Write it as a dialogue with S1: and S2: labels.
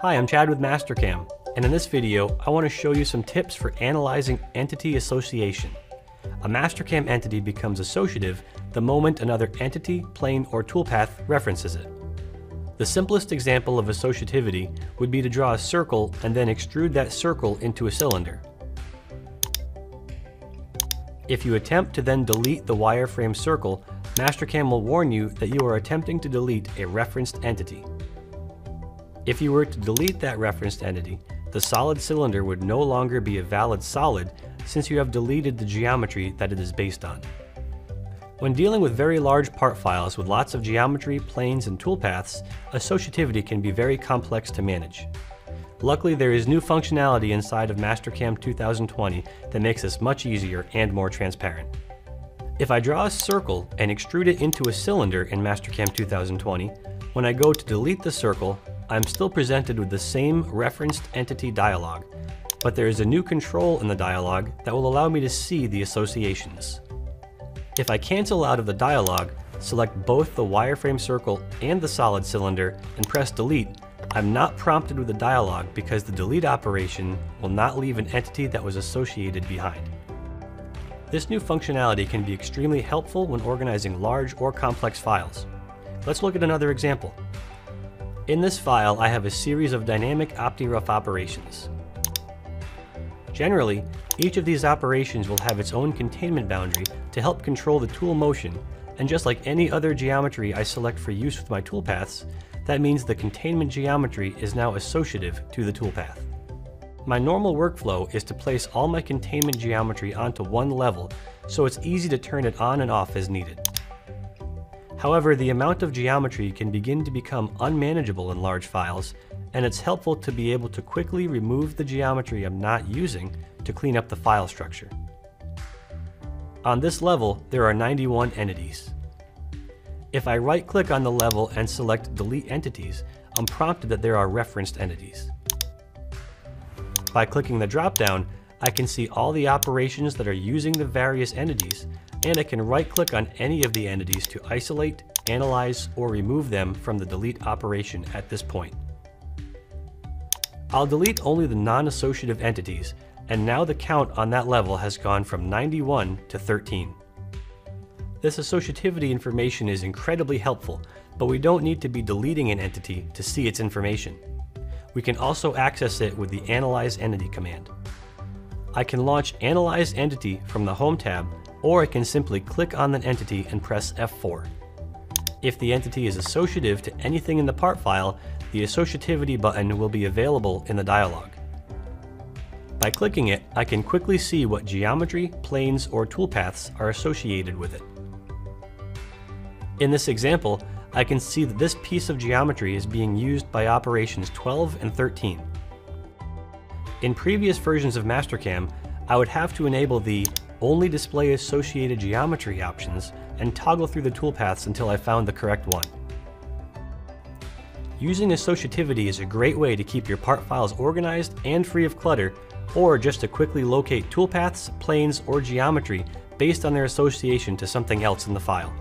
S1: Hi, I'm Chad with Mastercam, and in this video, I want to show you some tips for analyzing entity association. A Mastercam entity becomes associative the moment another entity, plane, or toolpath references it. The simplest example of associativity would be to draw a circle and then extrude that circle into a cylinder. If you attempt to then delete the wireframe circle, Mastercam will warn you that you are attempting to delete a referenced entity. If you were to delete that referenced entity, the solid cylinder would no longer be a valid solid since you have deleted the geometry that it is based on. When dealing with very large part files with lots of geometry, planes, and toolpaths, associativity can be very complex to manage. Luckily, there is new functionality inside of Mastercam 2020 that makes this much easier and more transparent. If I draw a circle and extrude it into a cylinder in Mastercam 2020, when I go to delete the circle, I'm still presented with the same referenced entity dialog, but there is a new control in the dialog that will allow me to see the associations. If I cancel out of the dialog, select both the wireframe circle and the solid cylinder and press delete, I'm not prompted with a dialog because the delete operation will not leave an entity that was associated behind. This new functionality can be extremely helpful when organizing large or complex files. Let's look at another example. In this file, I have a series of dynamic OptiRough operations. Generally, each of these operations will have its own containment boundary to help control the tool motion, and just like any other geometry I select for use with my toolpaths, that means the containment geometry is now associative to the toolpath. My normal workflow is to place all my containment geometry onto one level, so it's easy to turn it on and off as needed. However, the amount of geometry can begin to become unmanageable in large files, and it's helpful to be able to quickly remove the geometry I'm not using to clean up the file structure. On this level, there are 91 entities. If I right-click on the level and select Delete Entities, I'm prompted that there are referenced entities. By clicking the drop-down, I can see all the operations that are using the various entities, and I can right-click on any of the entities to isolate, analyze, or remove them from the delete operation at this point. I'll delete only the non-associative entities, and now the count on that level has gone from 91 to 13. This associativity information is incredibly helpful, but we don't need to be deleting an entity to see its information. We can also access it with the Analyze Entity command. I can launch Analyze Entity from the Home tab, or I can simply click on the entity and press F4. If the entity is associative to anything in the part file, the Associativity button will be available in the dialog. By clicking it, I can quickly see what geometry, planes, or toolpaths are associated with it. In this example, I can see that this piece of geometry is being used by operations 12 and 13. In previous versions of Mastercam, I would have to enable the Only Display Associated Geometry options and toggle through the toolpaths until I found the correct one. Using associativity is a great way to keep your part files organized and free of clutter, or just to quickly locate toolpaths, planes, or geometry based on their association to something else in the file.